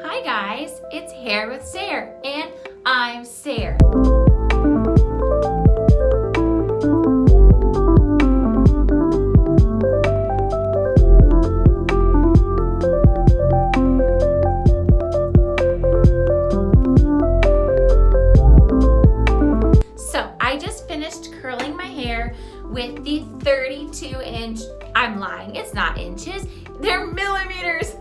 Hi guys, it's Hair with Sarah, and I'm Sarah. So I just finished curling my hair with the 32-inch, I'm lying, it's not inches, they're millimeters.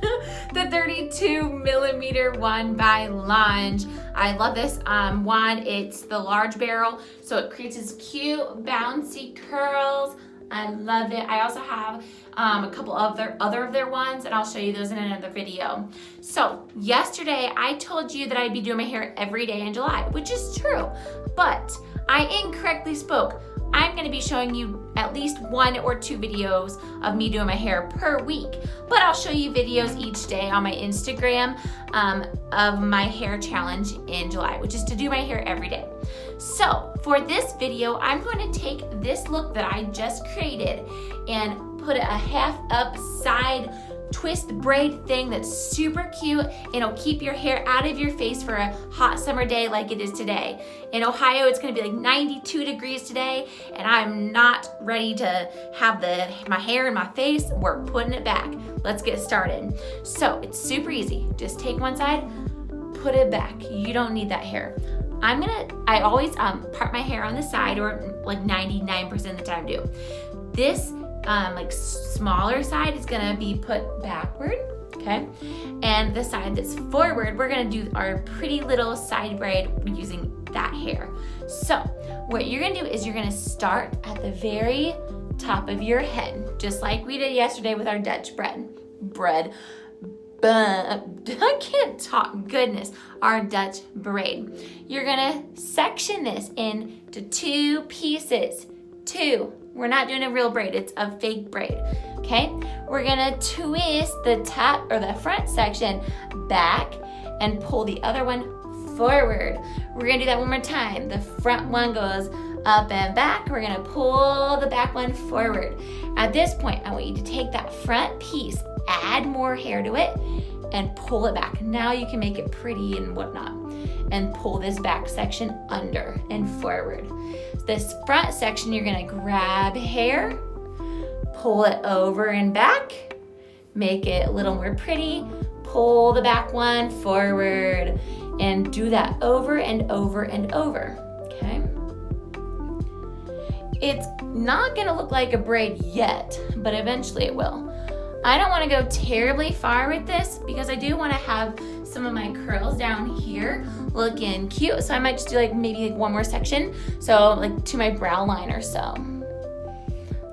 The 32mm one by Lunge. I love this one. It's the large barrel, so it creates this cute bouncy curls. I love it. I also have a couple of other of their ones, and I'll show you those in another video. So yesterday I told you that I'd be doing my hair every day in July, which is true, but I incorrectly spoke. I'm going to be showing you at least 1 or 2 videos of me doing my hair per week, but I'll show you videos each day on my Instagram of my hair challenge in July, which is to do my hair every day. So for this video, I'm going to take this look that I just created and put a half up side twist braid thing that's super cute, and it'll keep your hair out of your face for a hot summer day like it is today. In Ohio, it's gonna be like 92 degrees today, and I'm not ready to have my hair in my face. We're putting it back. Let's get started. So it's super easy. Just take one side, put it back. You don't need that hair. I always part my hair on the side, or like 99% of the time do. This like smaller side is gonna be put backward, okay? And the side that's forward, we're gonna do our pretty little side braid using that hair. So what you're gonna do is you're gonna start at the very top of your head, just like we did yesterday with our Dutch bread. I can't talk, goodness, our Dutch braid. You're gonna section this into 2 pieces, 2. We're not doing a real braid, it's a fake braid, okay? We're gonna twist the top or the front section back and pull the other one forward. We're gonna do that one more time. The front one goes up and back. We're gonna pull the back one forward. At this point, I want you to take that front piece, add more hair to it, and pull it back. Now you can make it pretty and whatnot. And pull this back section under and forward. This front section, you're gonna grab hair, pull it over and back, make it a little more pretty, pull the back one forward, and do that over and over and over, okay? It's not gonna look like a braid yet, but eventually it will. I don't wanna go terribly far with this because I do wanna have some of my curls down here looking cute. So I might just do maybe one more section. So like to my brow line or so.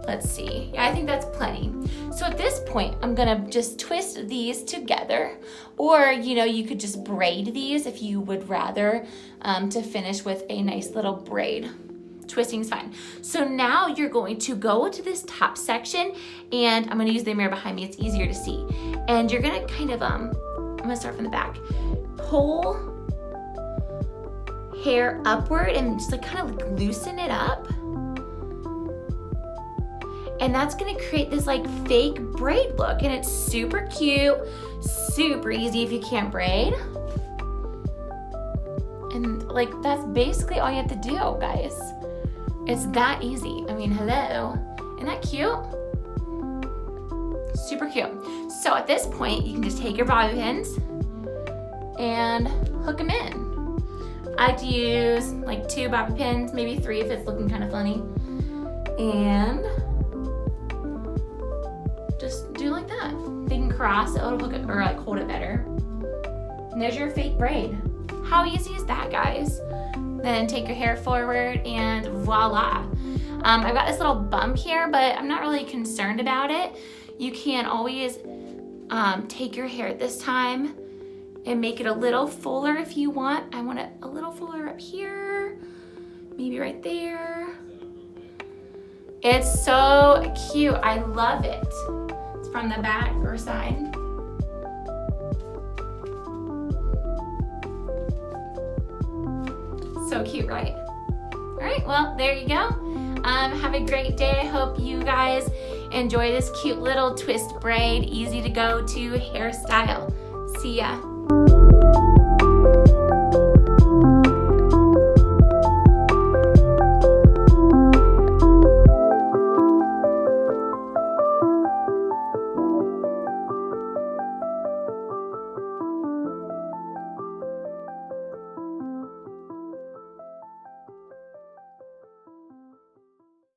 Let's see. Yeah, I think that's plenty. So at this point, I'm gonna just twist these together, or you could just braid these if you would rather to finish with a nice little braid. Twisting's fine. So now you're going to go to this top section, and I'm gonna use the mirror behind me, it's easier to see. And you're gonna kind of, I'm gonna start from the back. Pull hair upward and just kind of loosen it up. And that's gonna create this fake braid look, and it's super cute, super easy if you can't braid. And that's basically all you have to do, guys. It's that easy. I mean, hello. Isn't that cute? Super cute. So at this point, you can just take your bobby pins and hook them in. I like to use 2 bobby pins, maybe 3 if it's looking kind of funny. And just do like that. They can cross, it'll hook it, or hold it better. And there's your fake braid. How easy is that, guys? Then take your hair forward and voila. I've got this little bump here, but I'm not really concerned about it. You can always take your hair this time and make it a little fuller if you want. I want it a little fuller up here, maybe right there. It's so cute, I love it. It's from the back or side. So cute, right? All right, well, there you go. Have a great day. I hope you guys enjoy this cute little twist braid, easy to go to hairstyle. See ya.